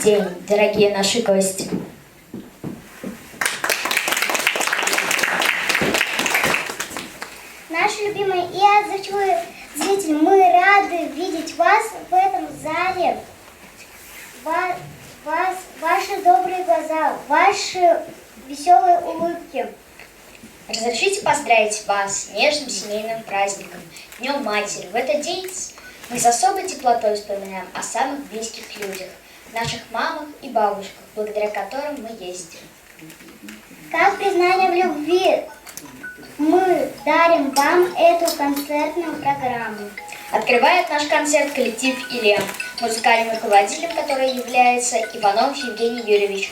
день, дорогие наши гости. Наши любимые и отзывчивые зрители, мы рады видеть вас в этом зале. Ваши добрые глаза, ваши веселые улыбки. Разрешите поздравить вас с нежным семейным праздником, Днем Матери. В этот день мы с особой теплотой вспоминаем о самых близких людях, наших мамах и бабушках, благодаря которым мы есть. Как признание в любви мы дарим вам эту концертную программу. Открывает наш концерт коллектив «Илем», музыкальным руководителем которой является Иванов Евгений Юрьевич.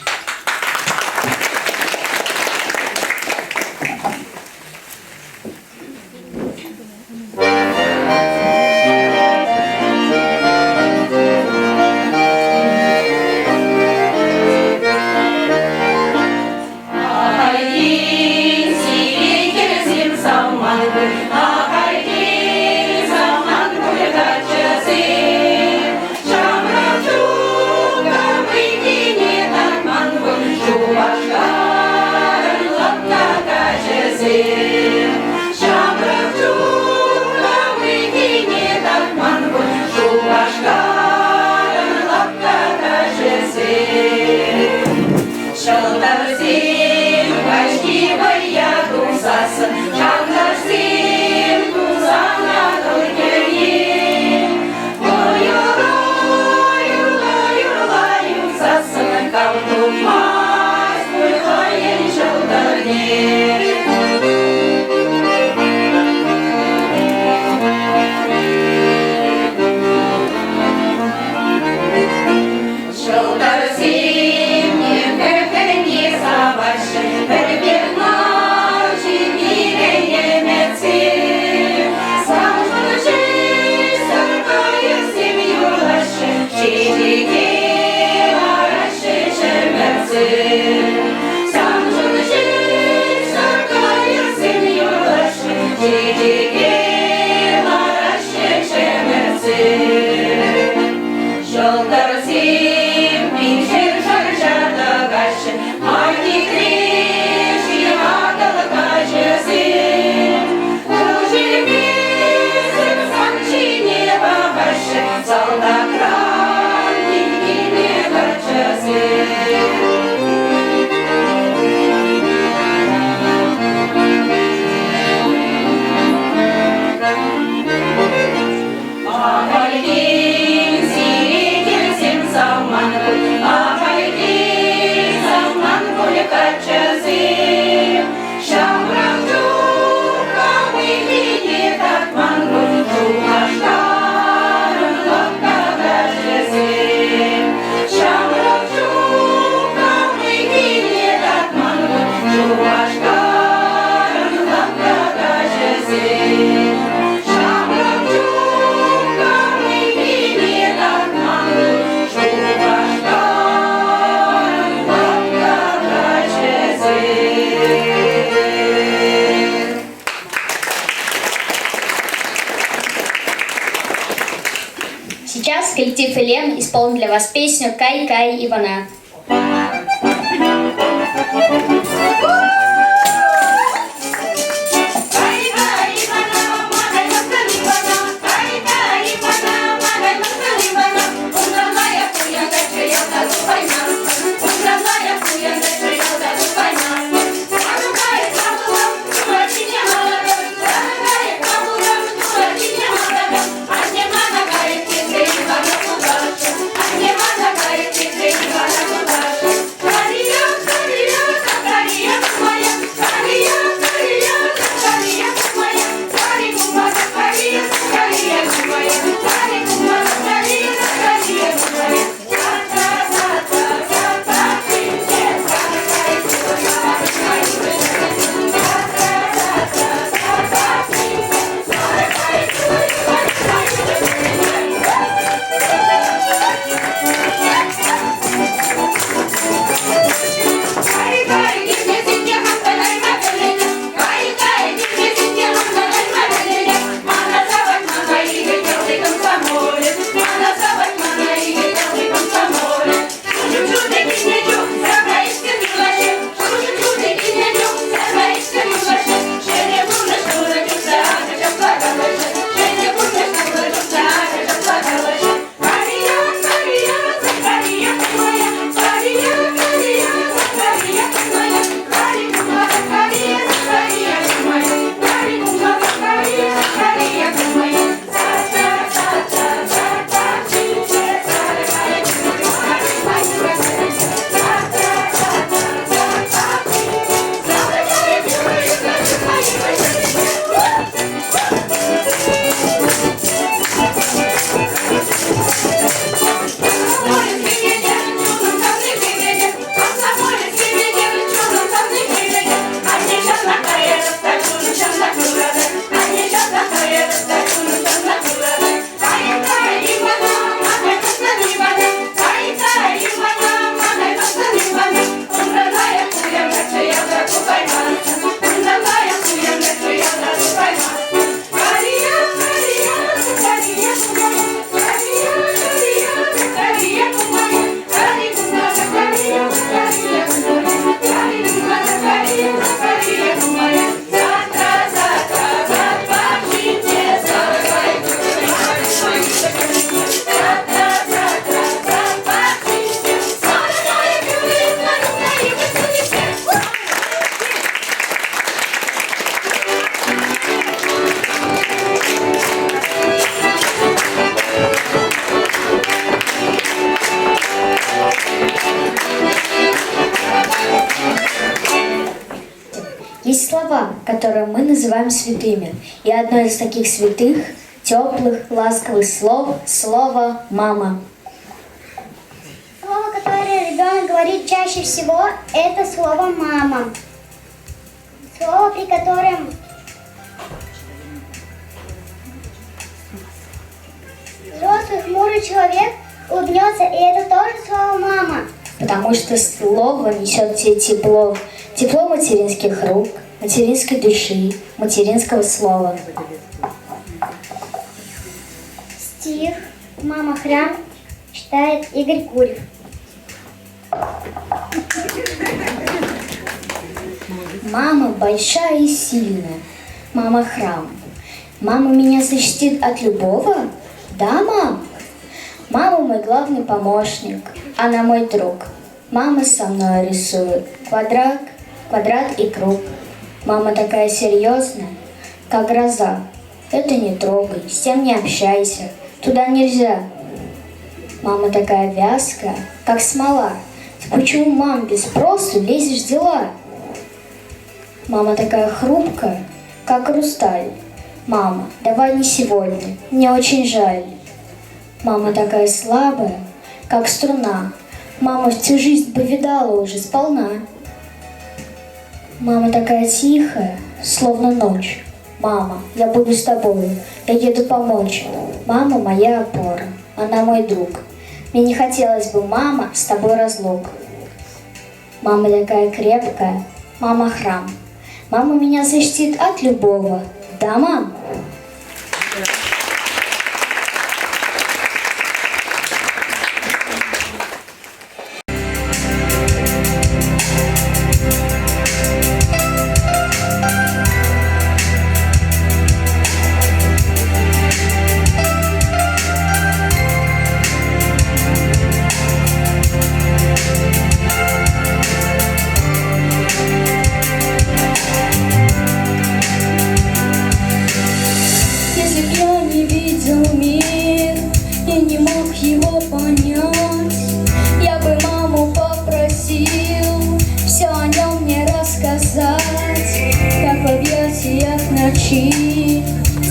Сейчас коллектив «Илем» исполнит для вас песню «Кай-Кай Ивана». Ивана, которые мы называем святыми. И одно из таких святых, теплых, ласковых слов – слово «мама». Слово, которое ребенок говорит чаще всего, это слово «мама». Слово, при котором взрослый хмурый человек улыбнется, и это тоже слово «мама». Потому что слово несет в себе тепло. Тепло материнских рук, материнской души, материнского слова. Стих «Мама храм» читает Игорь Курев. Мама большая и сильная. Мама храм. Мама меня защитит от любого? Да, мам? Мама мой главный помощник. Она мой друг. Мама со мной рисует квадрат и круг. Мама такая серьезная, как гроза. Это не трогай, с тем не общайся. Туда нельзя. Мама такая вязкая, как смола. Ты почему, мам, без спросу лезешь в дела? Мама такая хрупкая, как хрусталь. Мама, давай не сегодня, мне очень жаль. Мама такая слабая, как струна. Мама всю жизнь повидала уже сполна. Мама такая тихая, словно ночь. Мама, я буду с тобой, я еду помочь. Мама моя опора, она мой друг. Мне не хотелось бы, мама, с тобой разлук. Мама такая крепкая, мама храм. Мама меня защитит от любого. Да, мам?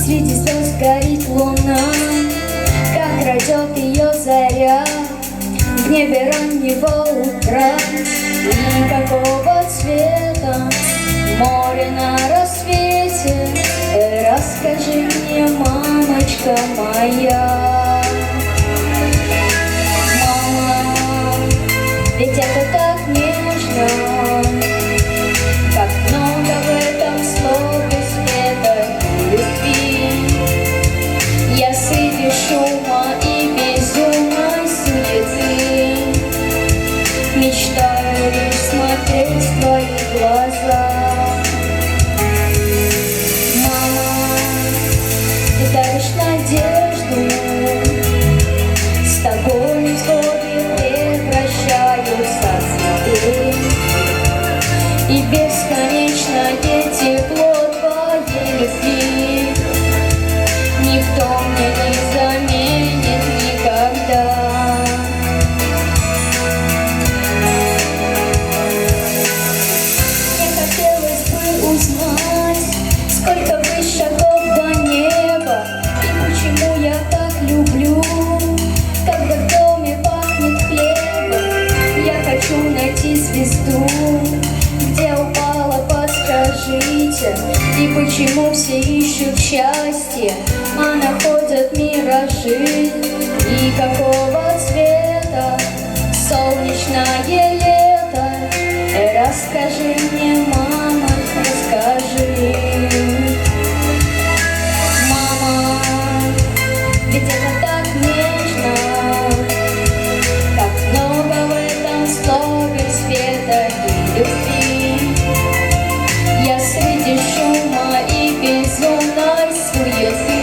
Среди звезд горит луна, как крадет ее заря в небе раннего утра. И какого цвета море на рассвете? Расскажи мне, мамочка моя. Мама, ведь это так нежно, как много в этом слове света и любви. Я среди шума и безумной суеты мечтаю лишь смотреть в твои глаза. Мама, ты даришь надежду, с тобой взгляды превращаются в цветы. И бесконечно тепло твоей любви никто мне не заменит никогда. Мне хотелось бы узнать, сколько вы шагов до неба, и почему я так люблю, когда в доме пахнет хлебом. Я хочу найти звезду, где упала, подскажите. И почему все ищут счастье, а находят миражи? И какого цвета солнечное лето? Расскажи мне, мама, расскажи. Мама, ведь это так нежно, как много в этом слове света и любви. Я среди шума и безумной суеты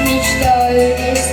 мечтаю лишь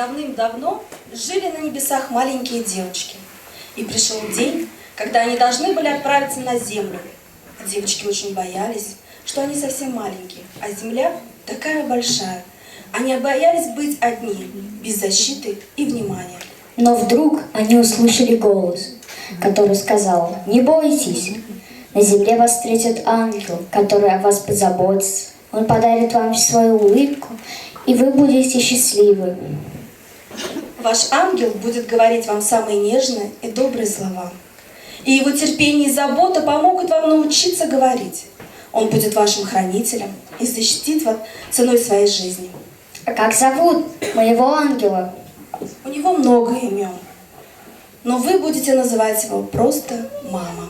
Давным-давно жили на небесах маленькие девочки. И пришел день, когда они должны были отправиться на землю. А девочки очень боялись, что они совсем маленькие, а земля такая большая. Они боялись быть одни, без защиты и внимания. Но вдруг они услышали голос, который сказал: «Не бойтесь, на земле вас встретит ангел, который о вас позаботится. Он подарит вам свою улыбку, и вы будете счастливы». Ваш ангел будет говорить вам самые нежные и добрые слова. И его терпение и забота помогут вам научиться говорить. Он будет вашим хранителем и защитит вас ценой своей жизни. А как зовут моего ангела? У него много имен, но вы будете называть его просто «мама».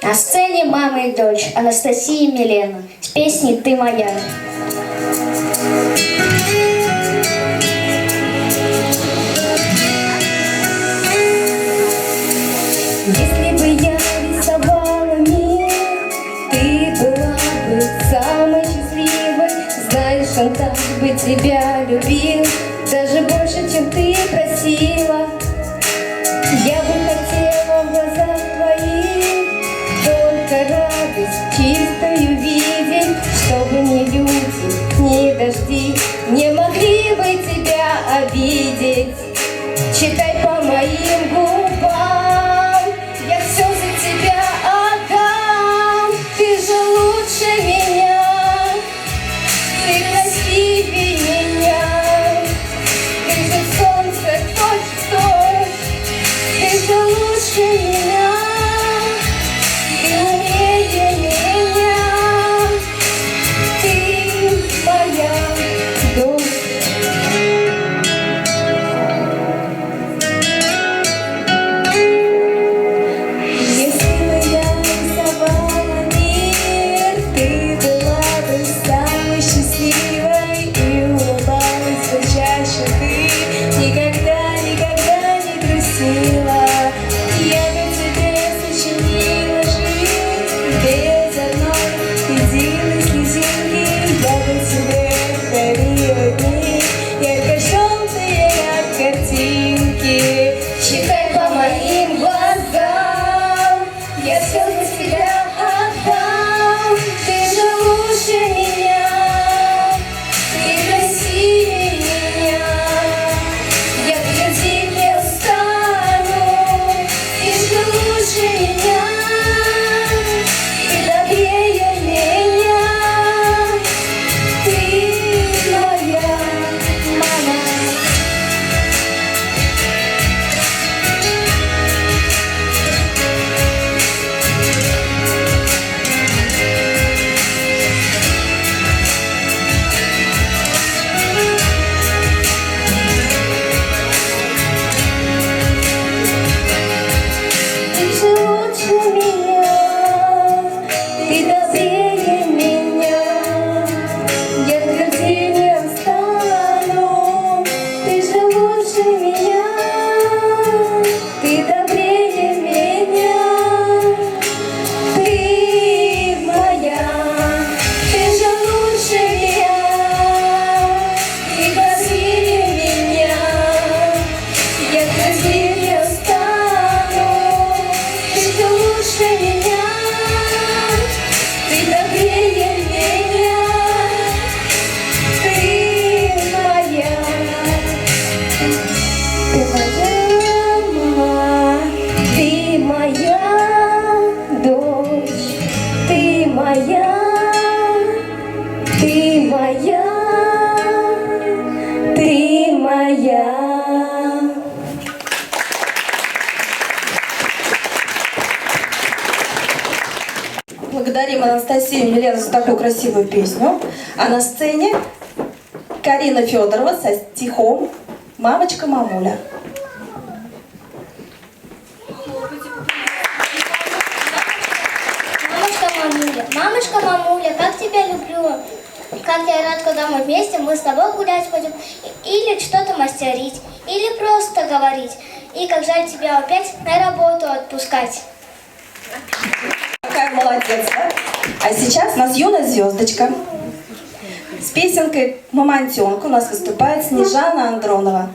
На сцене мама и дочь Анастасия и Милена с песней «Ты моя». Если бы я рисовала мир, ты была бы самой счастливой. Знаешь, он так бы тебя любил, даже больше, чем ты просила. Я бы хотела в глазах твоих только радость чистую видеть, чтобы ни люди, ни дожди не могли бы тебя обидеть. Читай по моим губам, я все за тебя отдам. Ты же лучше меня, ты красивее меня, ты же солнце точь-в-точь, ты же лучше меня, ты умнее меня, ты моя дочь. Если бы я рисовала мир, ты была бы самой счастливой и улыбалась бы чаще. Ты никогда, никогда не грустила. Я бы тебе сочинила жизнь без одной единой слезинки. Я бы тебе дарила дни ярко-желтые, как картинки. Читай по моим глазам, я все за тебя отдам. Ты же лучше меня, ты красивее меня. Я твердить не устану, ты же лучше меня, ты добрее меня, ты моя мама. Ты же лучше меня, ты добрее меня. Я твердее не стану, ты же лучше меня, ты добрее меня, ты моя. Ты же лучше меня, ты красивее меня. Я твердее не стану, ты же лучше меня, ты добрее меня, ты моя. Ты моя мама, ты моя дочь, ты моя, ты моя, ты моя. Благодарим Анастасию и Милену за такую красивую песню. А на сцене Карина Федорова со стихом «Мамочка-мамуля». Мамочка, мамуля, как тебя люблю. Как я рад, когда мы вместе, мы с тобой гулять пойдем. Или что-то мастерить, или просто говорить. И как жаль тебя опять на работу отпускать. Какая молодец, да? А сейчас у нас юная звездочка. С песенкой «Мамонтенка» у нас выступает Снежана Андронова.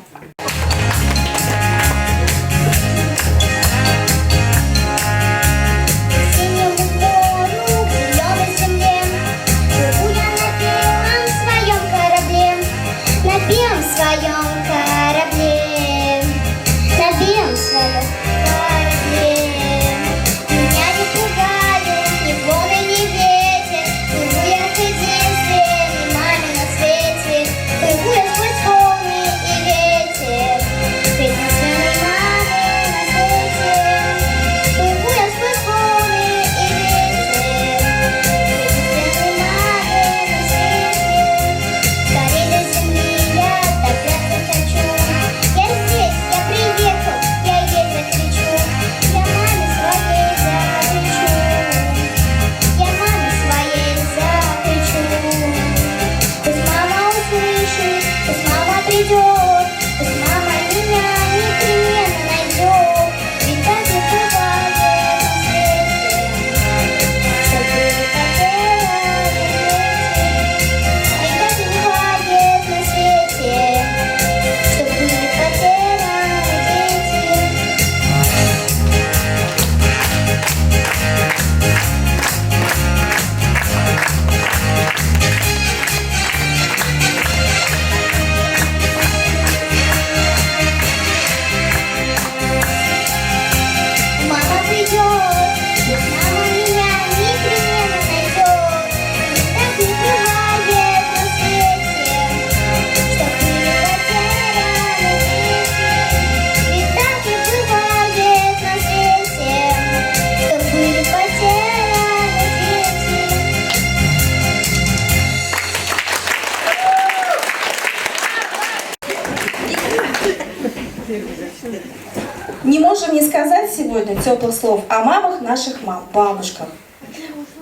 можем не сказать сегодня теплых слов о мамах наших мам, бабушках.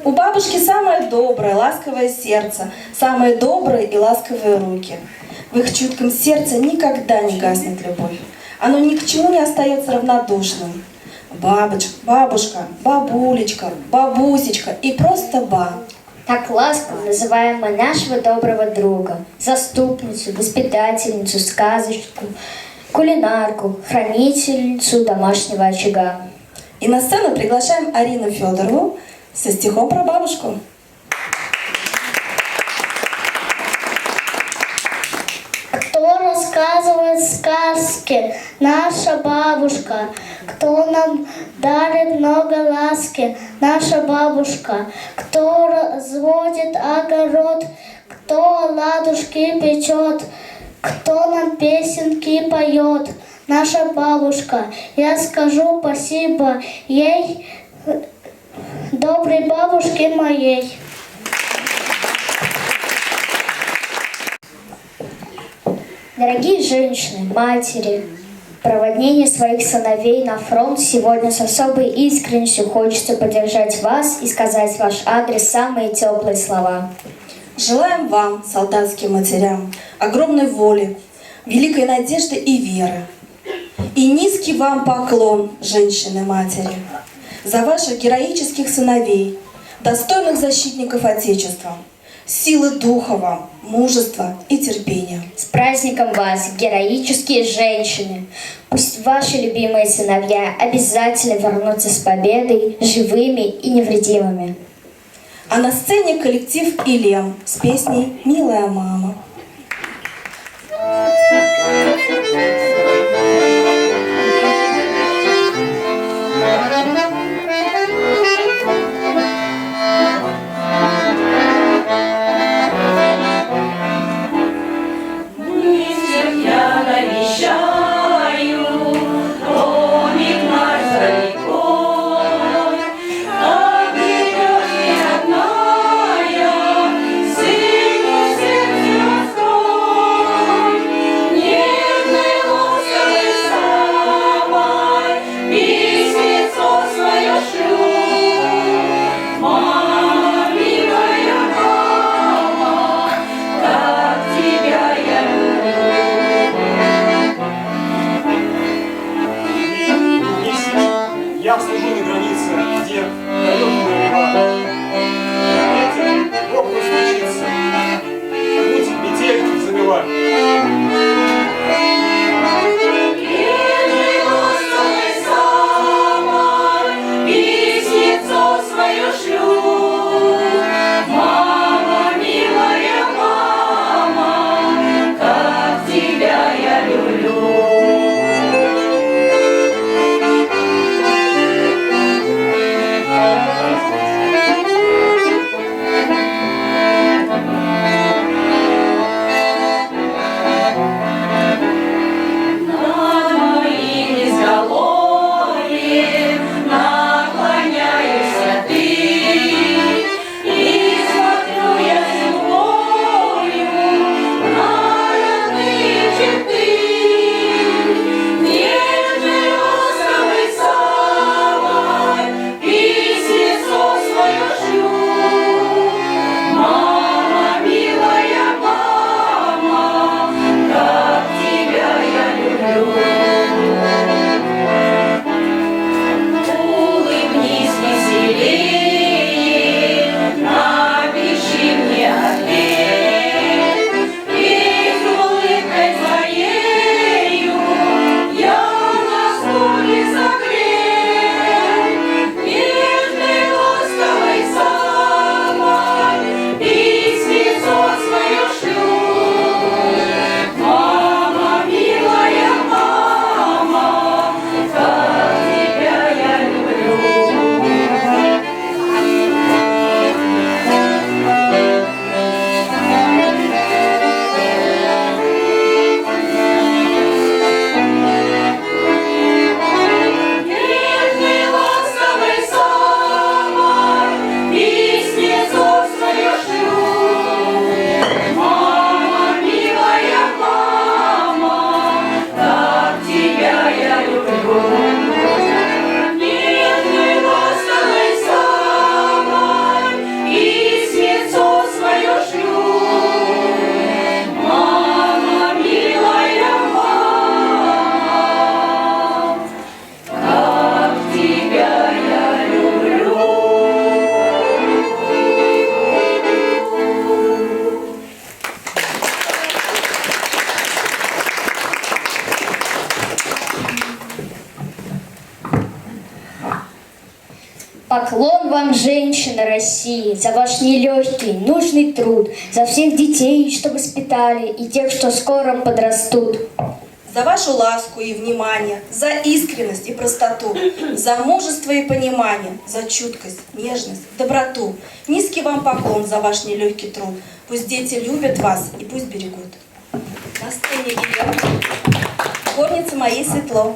У бабушки самое доброе, ласковое сердце, самые добрые и ласковые руки. В их чутком сердце никогда не гаснет любовь. Оно ни к чему не остается равнодушным. Бабушка, бабулечка, бабусечка и просто ба. Так ласково называем мы нашего доброго друга, заступницу, воспитательницу, сказочку, кулинарку, хранительницу домашнего очага. И на сцену приглашаем Арину Федорову со стихом про бабушку. Кто рассказывает сказки? Наша бабушка. Кто нам дарит много ласки? Наша бабушка. Кто разводит огород? Кто ладушки печет? Кто нам песенки поет? Наша бабушка. Я скажу спасибо ей, доброй бабушке моей. Дорогие женщины, матери, проводнение своих сыновей на фронт сегодня с особой искренностью хочется поддержать вас и сказать в ваш адрес самые теплые слова. Желаем вам, солдатским матерям, огромной воли, великой надежды и веры. И низкий вам поклон, женщины-матери, за ваших героических сыновей, достойных защитников Отечества, силы духа вам, мужества и терпения. С праздником вас, героические женщины! Пусть ваши любимые сыновья обязательно вернутся с победой, живыми и невредимыми. А на сцене коллектив «Илем» с песней «Милая мама». Родная, сыну сердцу Поклон вам, женщины России, за ваш нелегкий, нужный труд, за всех детей, что воспитали, и тех, что скоро подрастут. За вашу ласку и внимание, за искренность и простоту, за мужество и понимание, за чуткость, нежность, доброту. Низкий вам поклон за ваш нелегкий труд. Пусть дети любят вас и пусть берегут. На сцене ее горница моей светло.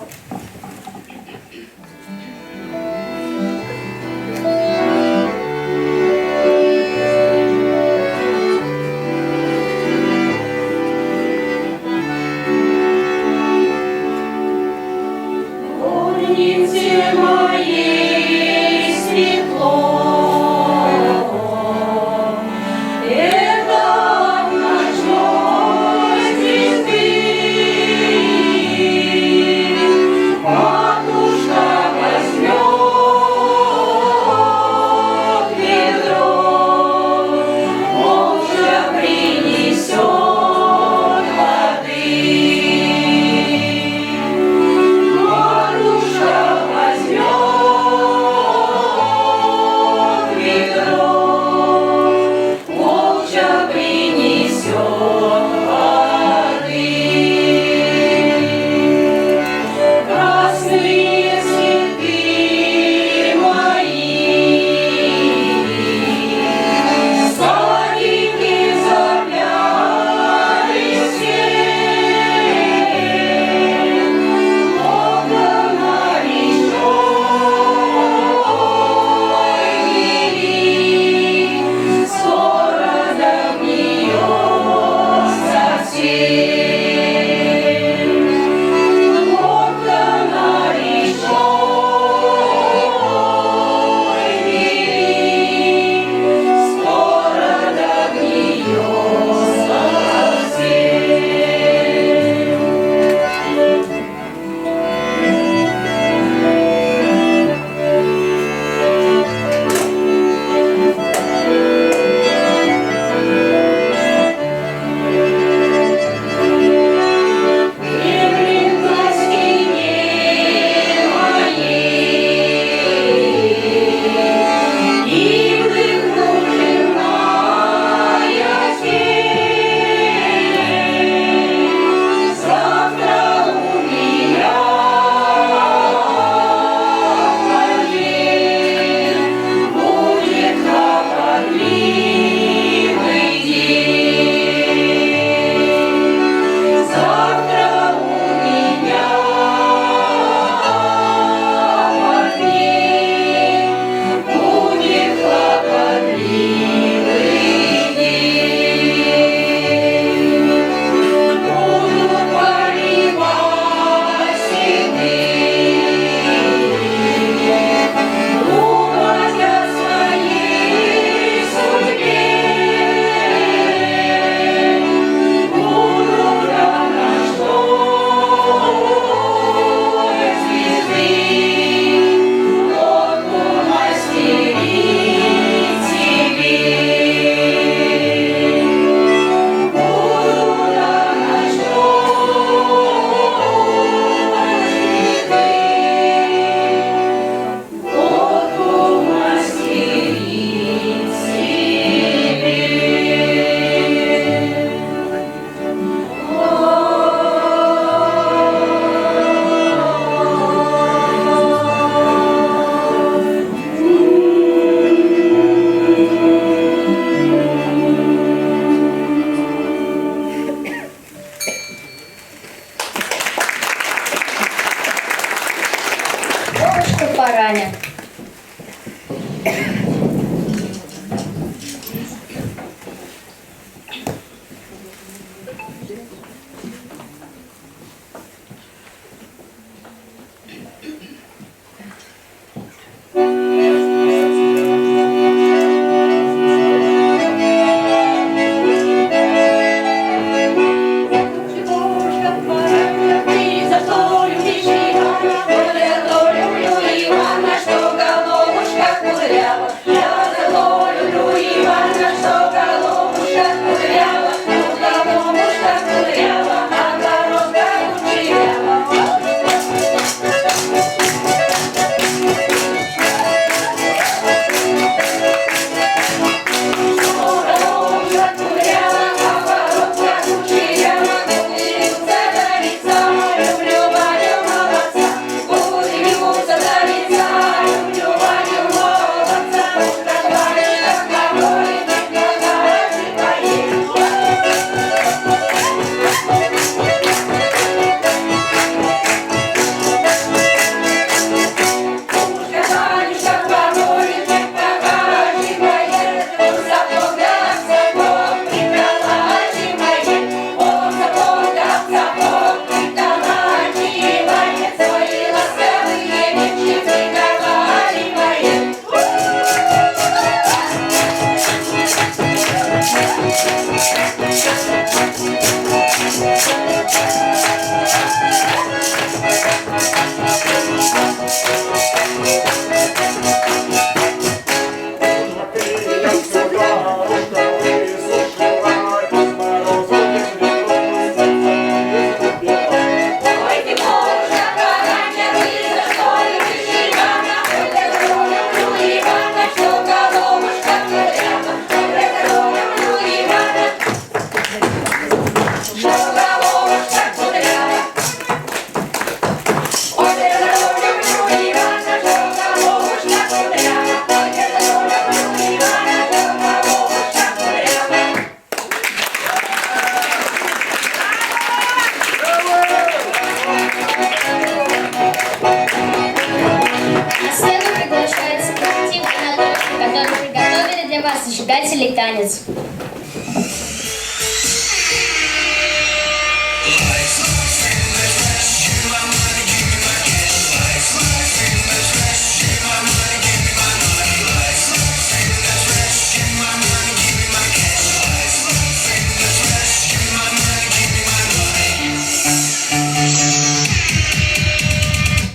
Параня. Что зажигательный танец.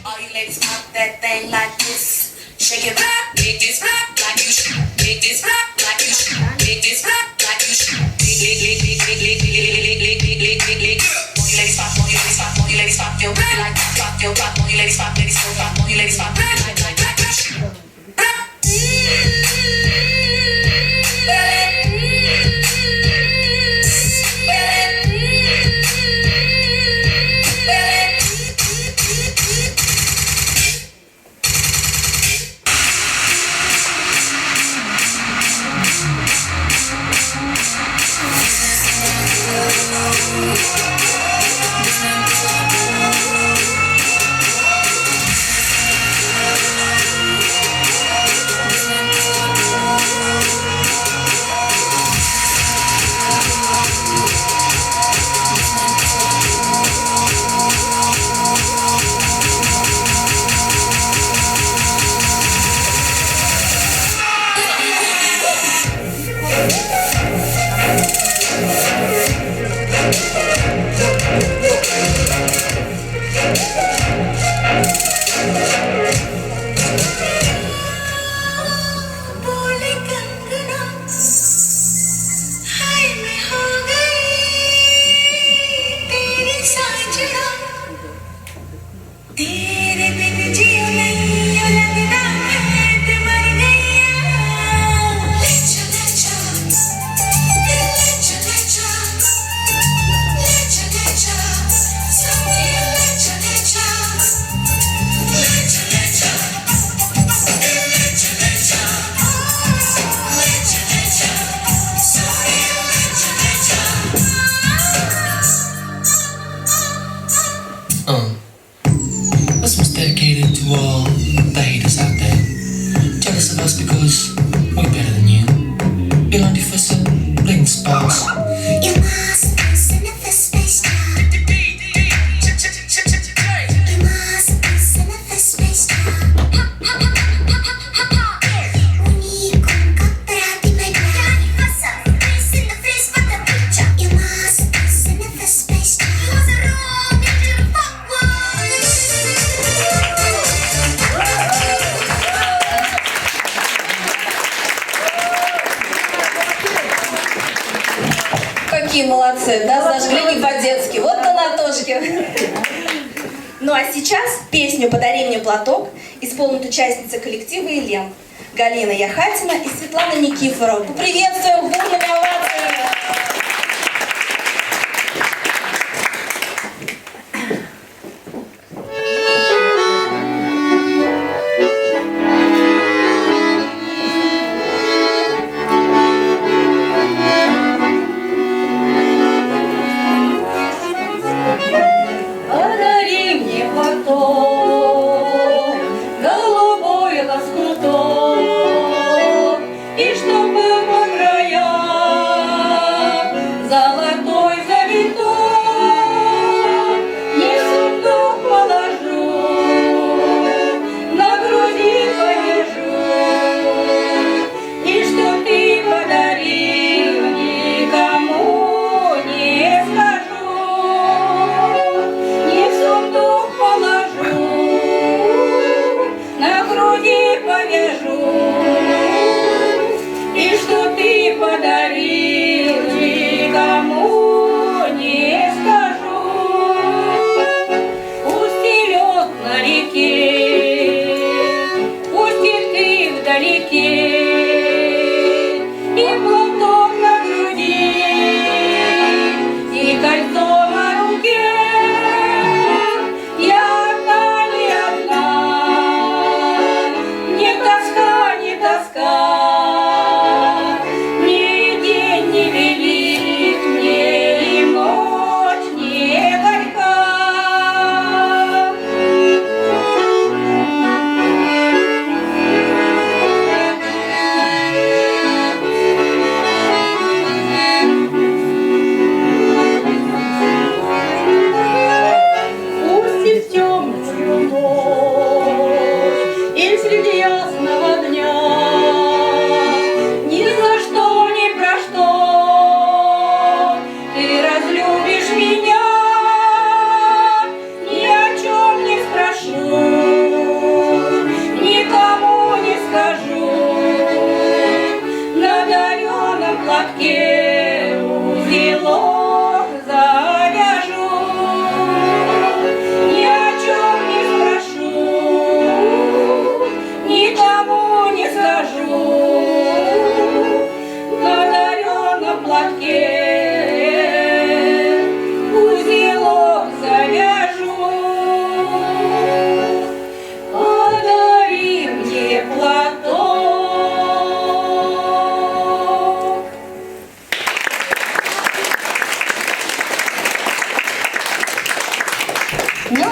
All you ladies pop that thing like this. Shake it back, make this rock like you should. Make this rock like you should. Make this rock like you should. All you ladies pop, all you ladies pop, all you ladies pop your back like pop your pop. All you ladies pop, ladies go pop, all you ladies pop back like you should. This one's dedicated to all the haters out there. Jealous of us because we're better than you. Bill on Fussel, bling spouse. You must send it for space time. You must send it for space time. Уникум, как брат и мой брат. Face in the face, but the picture. You must send it for space time. Was it wrong? Did you fuck Какие молодцы, да, зажгли не по-детски. Вот Танатошки. Ну а сейчас песню «Подари мне платок» исполнят участницы коллектива «Елем» Галина Яхатина и Светлана Никифорова. Поприветствуем бурными овациями! Подари мне платок, голубой лоскуток, и чтобы по краям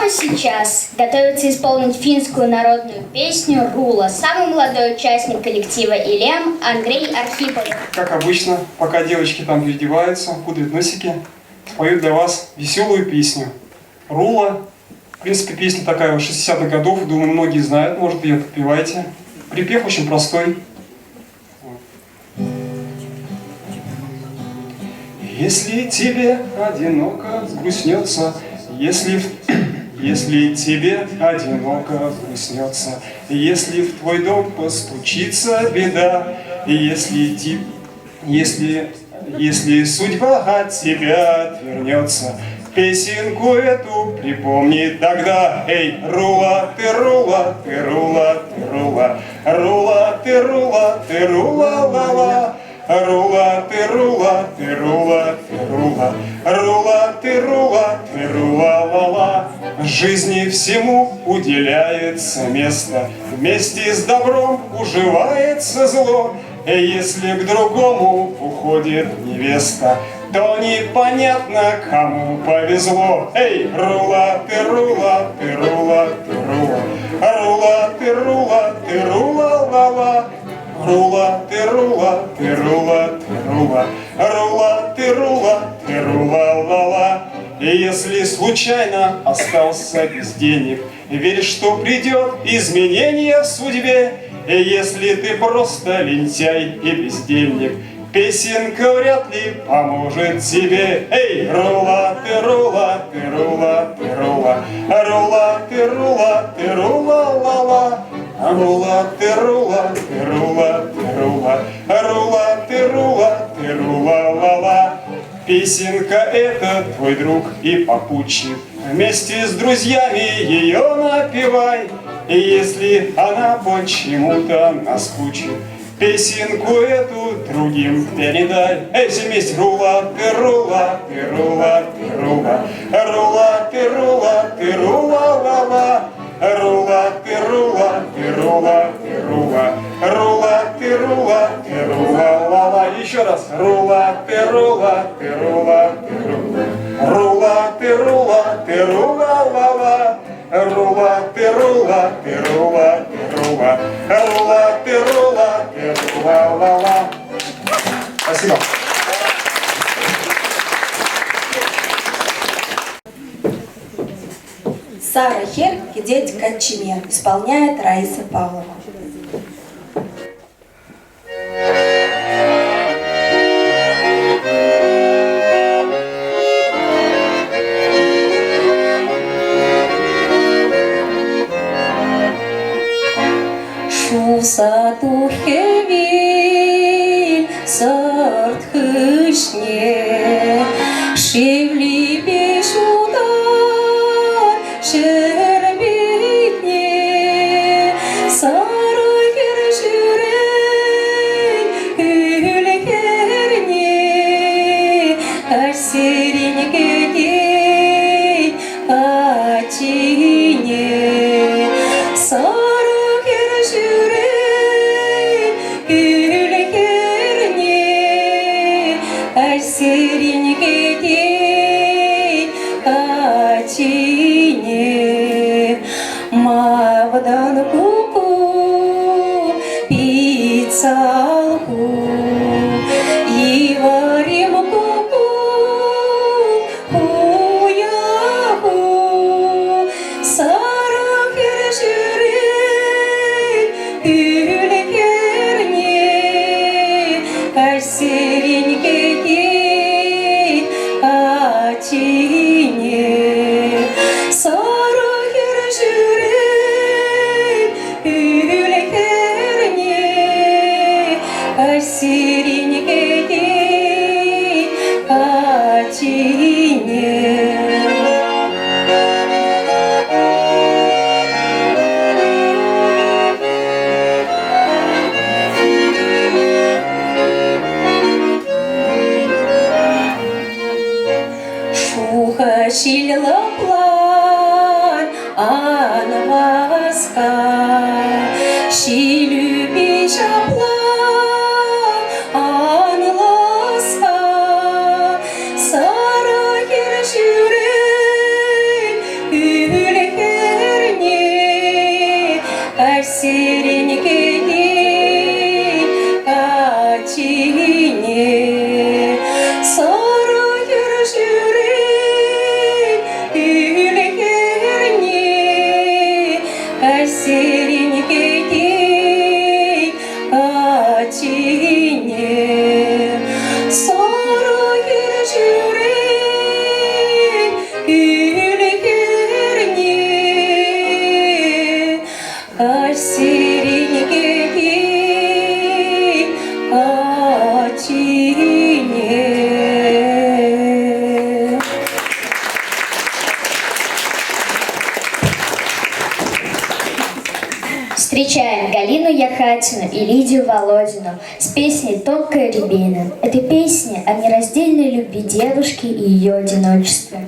прямо сейчас готовится исполнить финскую народную песню «Рула» самый молодой участник коллектива «Илем» Андрей Архипов. Как обычно, пока девочки там переодеваются, пудрят носики, споют для вас веселую песню. «Рула». В принципе, песня такая 60-х годов, думаю, многие знают, может, ее подпевайте. Припев очень простой. Если тебе одиноко взгрустнется, если тебе одиноко взгрустнется, если в твой дом постучится беда, если судьба от тебя отвернется, песенку эту припомни тогда. Эй, рула, ты рула, ты рула, ты рула, рула, ты рула, ты рула, ла-ла. Рула, ты рула, ты рула, ты рула, рула, ты рула, ты рула, ла-ла. Жизни всему уделяется место, вместе с добром уживается зло. И если к другому уходит невеста, то непонятно, кому повезло. Эй, рула, ты рула, ты рула, ты рула, рула, ты рула, ты рула, ла-ла. Рула, ты рула, ты рула, ты рула, рула, ты рула, ты рула, ла-ла. И если случайно остался без денег, верь, что придет изменение в судьбе. И если ты просто лентяй и бездельник, песенка вряд ли поможет тебе. Эй, рула, ты рула, ты рула, ты рула, рула, ты рула, ты рула, ла-ла. Рула, ты рула, ты рула, ты рула, рула, ты рула, ты рула, ла-ла. Песенка эта твой друг и попутчик, вместе с друзьями ее напевай. И если она почему-то наскучит, песенку эту другим передай. Эй, все вместе. Рула, ты рула, ты рула, ты рула, рула, ты рула, ты рула, ла-ла. Рула, ты рула, ты рула, ты рула, рула, ты рула, ты рула, ла-ла. Еще раз. Рула, ты рула, ты рула, ты рула, рула, ты рула, ты рула, ла-ла. Рула, ты рула, ты рула, ты рула, рула, ты рула, ты рула, ла-ла. Спасибо. Сара Хер и дети Качиме исполняет Раиса Павлова. Саду хевиль сорт хышне, шевли бешудар шербетне, сарай хержюрей гülherне, асеринкегей ачине, сарай хержюрей серенький качине, мавдан куку пицалку, иварим куку хуяху, сарахер жюрей гülherне, серенький ачине, сарахер жюрей гülherне, серенький ачине. Şilaplar anvaska, şilübi şaplar anlaska, sara girşürey серенький очине. Сарайыр жүрек үйлеріне, серенький очине. Сарайыр жүрек үйлеріне, серенький очине. Встречаем Галину Яхатину и Лидию Володину с песней «Тонкая рябина». Это песня о нераздельной любви девушки и ее одиночестве.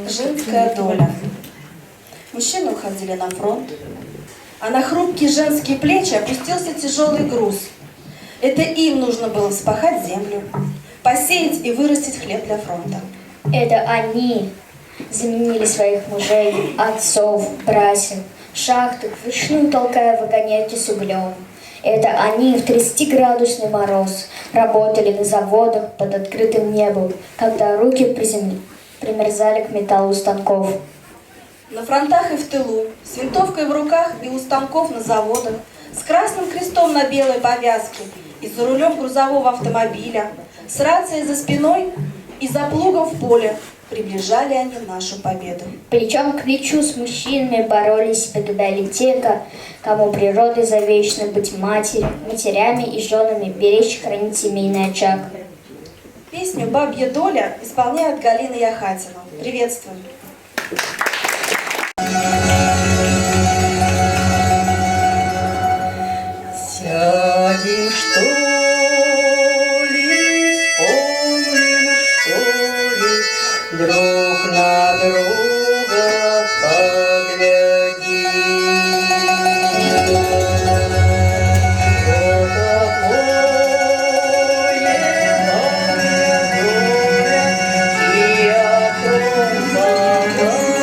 Женская доля. Мужчины уходили на фронт, а на хрупкие женские плечи опустился тяжелый груз. Это им нужно было вспахать землю, посеять и вырастить хлеб для фронта. Это они заменили своих мужей, отцов, братьев, в шахтах, вручную толкая вагонетки с углем. Это они в 30-градусный мороз работали на заводах под открытым небом, когда руки примерзали к металлу станков. На фронтах и в тылу, с винтовкой в руках и у станков на заводах, с красным крестом на белой повязке и за рулем грузового автомобиля, с рацией за спиной и за плугом в поле приближали они нашу победу. Плечом к плечу с мужчинами боролись и погибали те, кому природой завечно быть матерями и женами, беречь и хранить семейный очаг. Песню «Бабья доля» исполняет Галина Яхатина. Приветствуем! Сядем, что ли, вспомним, что ли, друг на друга поглядим. Что такое бабья доля, и о том поговорим.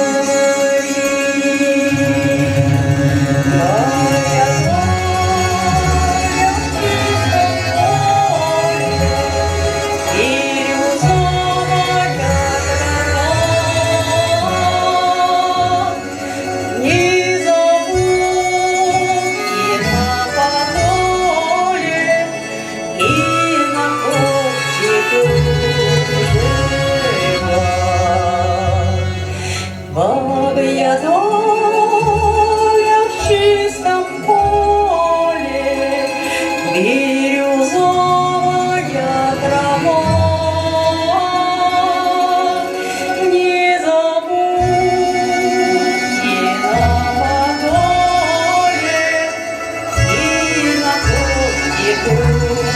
Бабья доля в чистом поле, бирюзовая трава. Не забудь и на подоле, и на кофте кружева.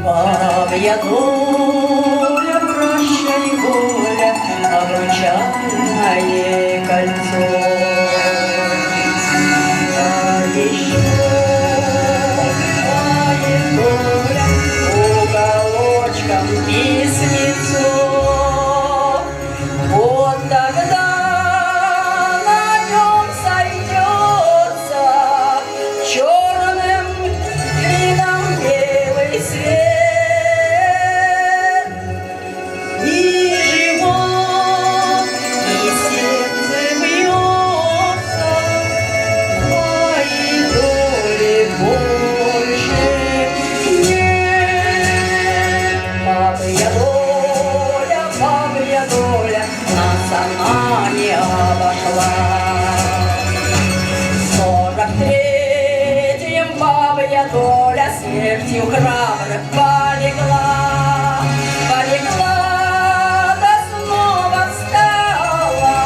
Бабья доля, прощай, воля, обручальное кольцо. А еще бывает доля уголочком письмецо. Вот тогда на нем сойдется черным клином белый свет. И живот, и сердце бьется, моей доли больше нет. Бабья доля, нас она не обошла. В 43-м бабья доля смертью храбрых полегла. Да снова встала,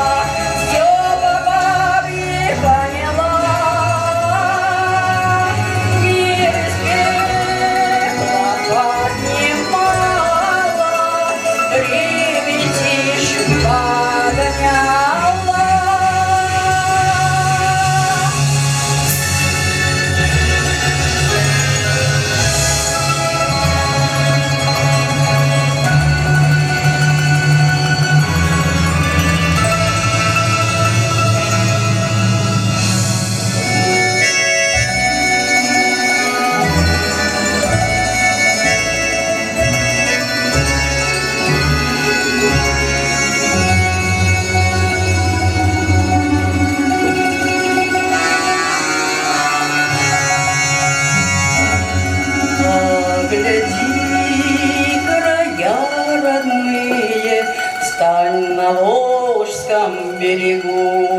все по бабье поняла. Мир из пекла поднимала, ребятишек подняла. Гляди, края родные, встань на Волжском берегу.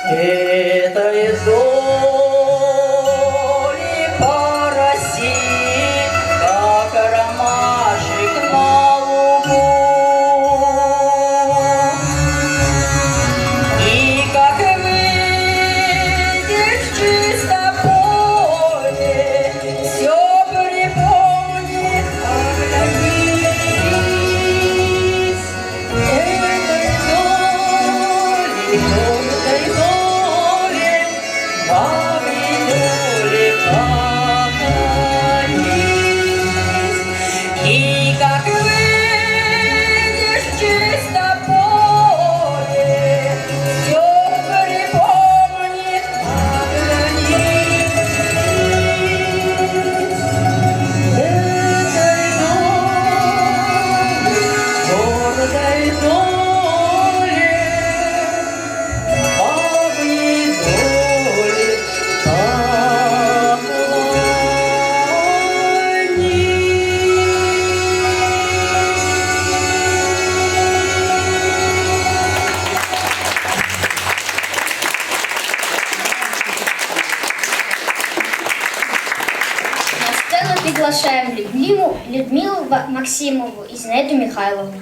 Этой доли по России, как ромашек на лугу. И как выйдешь в чисто поле, все припомни, оглянись. Этой доли, гордой доли, бабьей доли. Максимову и Зинаиду Михайловну.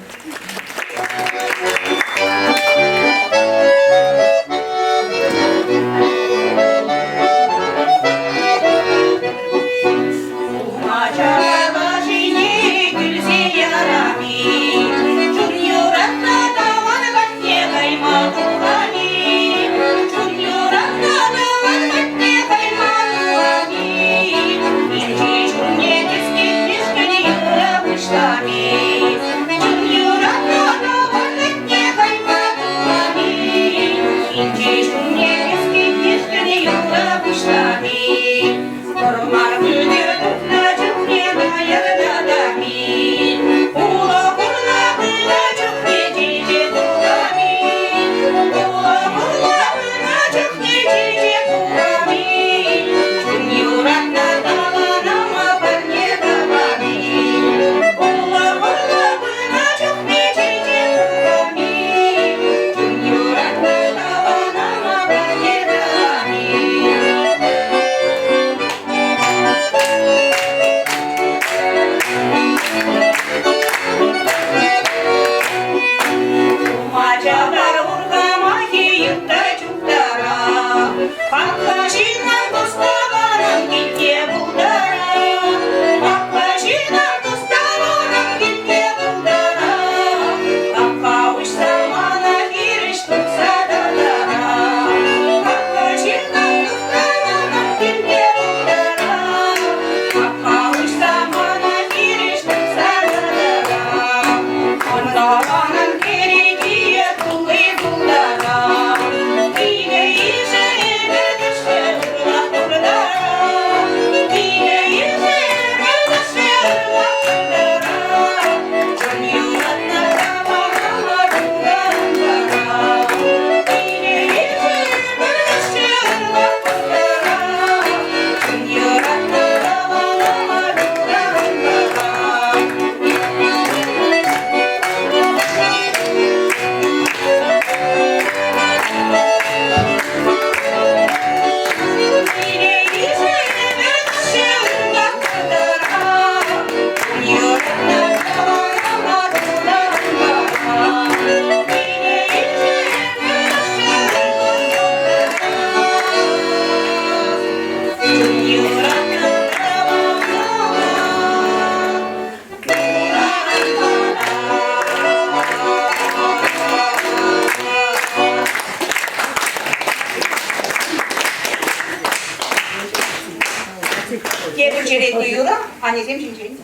아니 샘신지.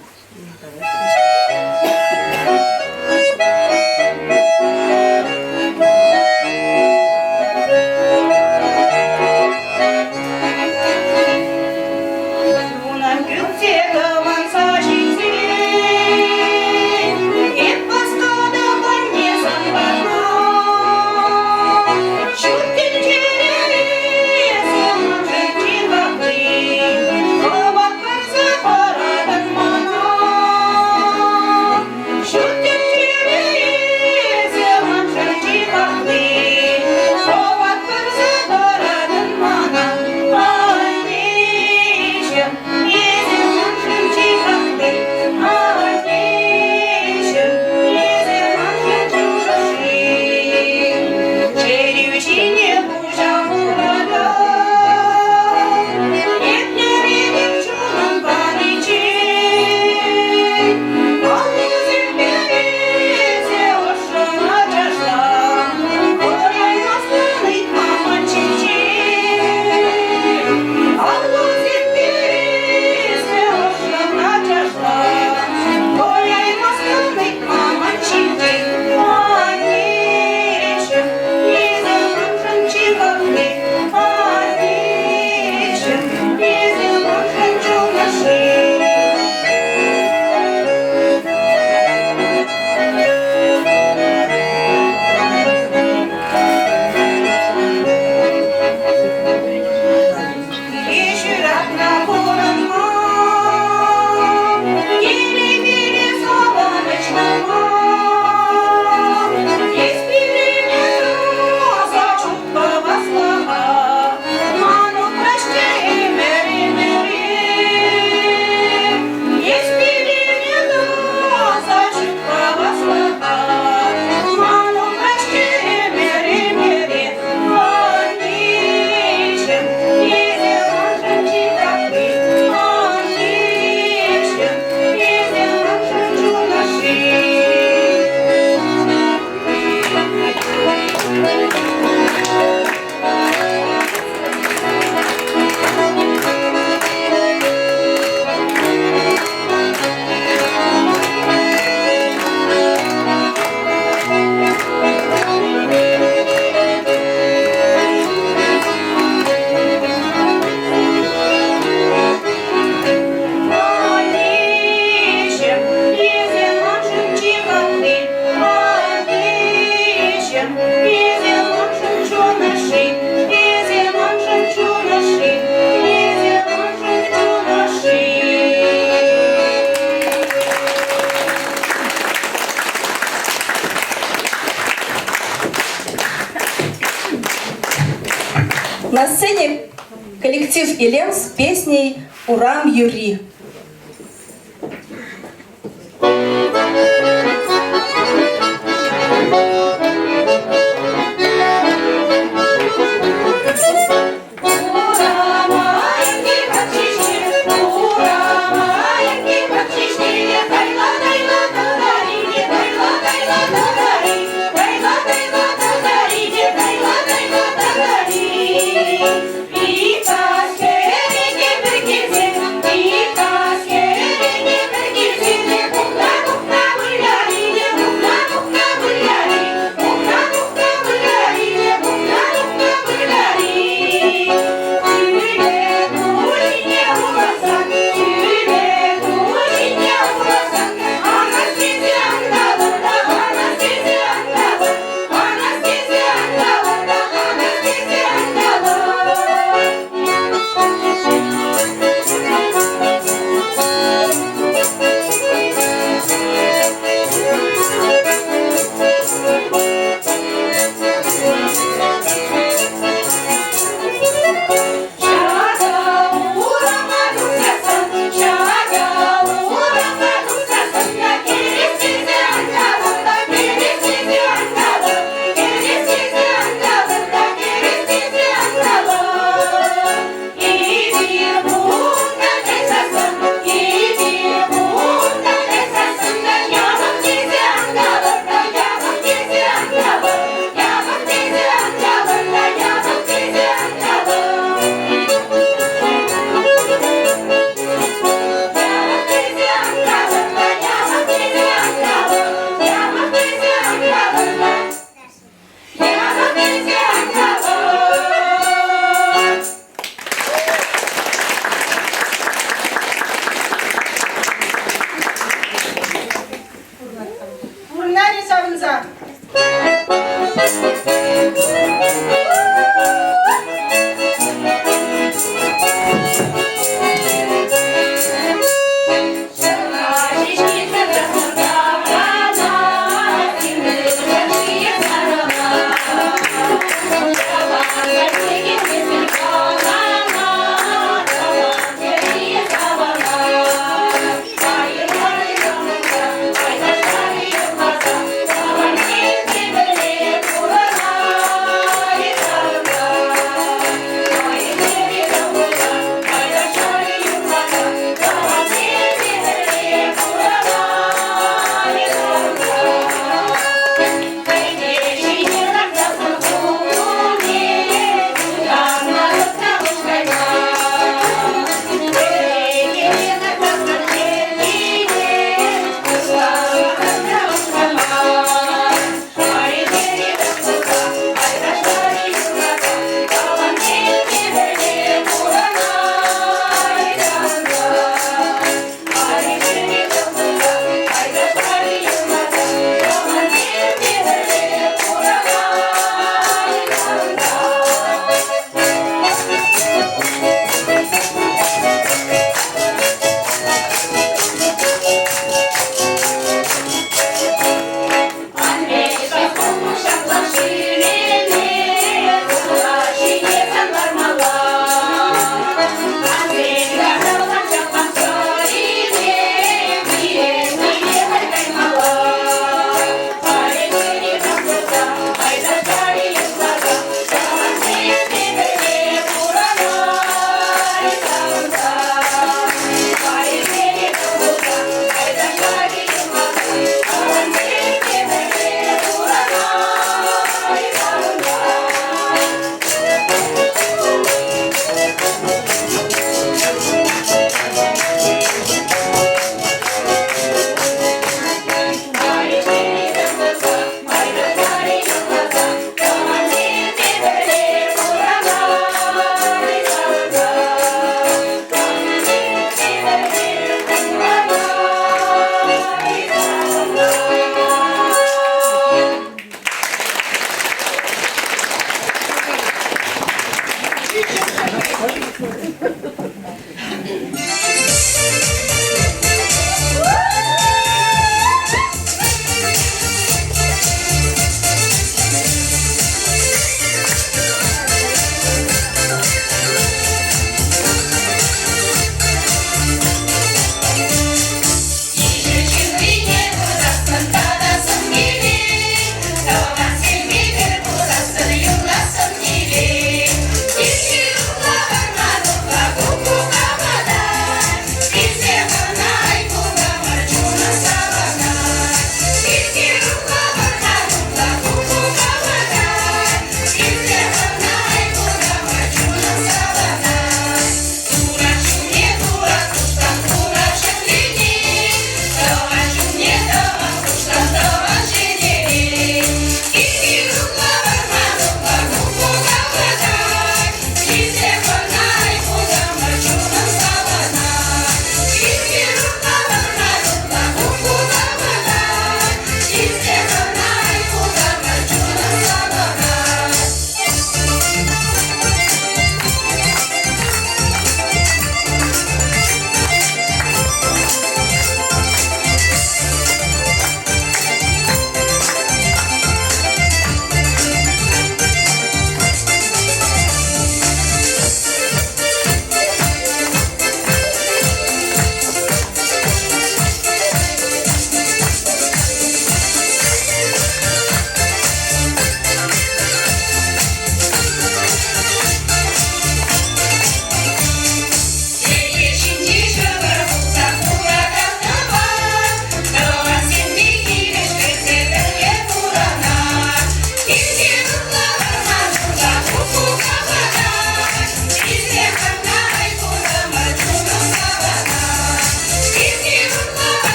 На сцене коллектив «Илем» с песней «Урам Юри».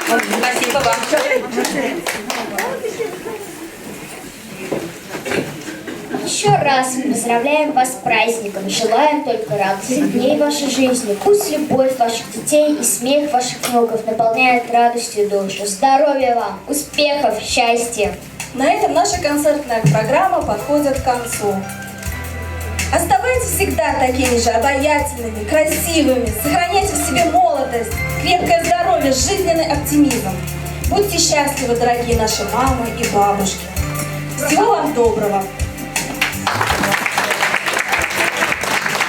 Спасибо вам. Еще раз мы поздравляем вас с праздником, желаем только радости дней вашей жизни. Пусть любовь ваших детей и смех ваших внуков наполняет радостью душу. Здоровья вам, успехов, счастья! На этом наша концертная программа подходит к концу. Оставайтесь всегда такими же обаятельными, красивыми, сохраняйте в себе молодость, крепкое здоровье, жизненный оптимизм. Будьте счастливы, дорогие наши мамы и бабушки. Всего вам доброго!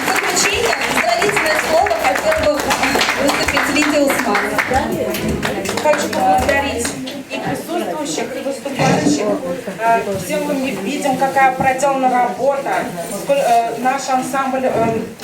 В заключение поздравительное слово хотел бы выступить Лидия Усманова. Хочу поблагодарить и присутствующих, и выступающих. Все мы видим, какая проделана работа. Наш ансамбль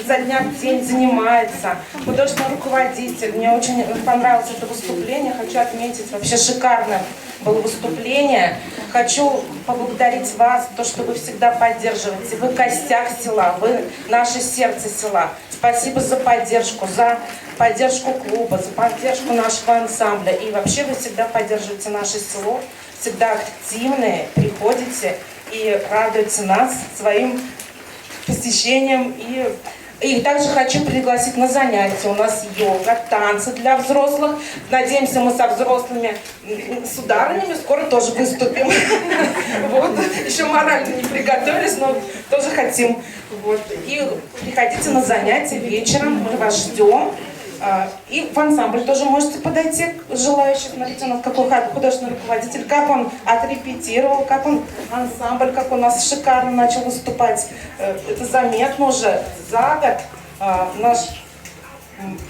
за дня в день занимается. Художественный руководитель. Мне очень понравилось это выступление. Хочу отметить, вообще шикарное было выступление. Хочу поблагодарить вас за то, что вы всегда поддерживаете. Вы костяк села, вы наше сердце села. Спасибо за поддержку клуба, за поддержку нашего ансамбля. И вообще вы всегда поддерживаете наше село, всегда активные, приходите и радуете нас своим посещением. И также хочу пригласить на занятия. У нас йога, танцы для взрослых. Надеемся, мы со взрослыми сударынями скоро тоже выступим. Вот. Еще морально не приготовились, но тоже хотим. Вот. И приходите на занятия вечером, мы вас ждем. И в ансамбль тоже можете подойти, желающих. Смотрите, у нас какой художественный руководитель, как он отрепетировал, как он ансамбль, как у нас шикарно начал выступать. Это заметно уже за год. Наш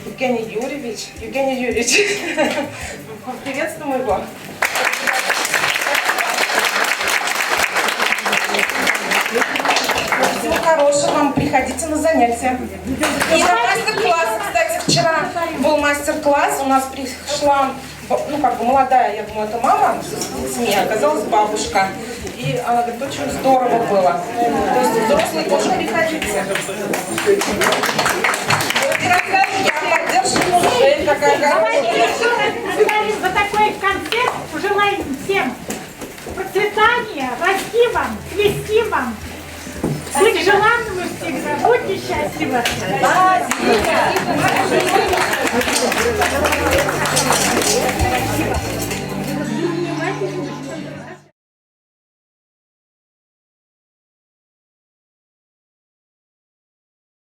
Евгений Юрьевич, приветствуем его. Всего хорошего вам, приходите на занятия. И на мастер-класс, кстати, вчера был мастер-класс, у нас пришла, молодая, я думаю, это мама с детьми, оказалась бабушка. И она говорит, очень здорово было. То есть взрослые тоже приходите. И рассказывайте, я поддерживаю мужей, какая Давайте за такой концерт желаем всем процветания, расти вам, цвести вам. Быть желанным всегда. Будьте счастливы. Спасибо.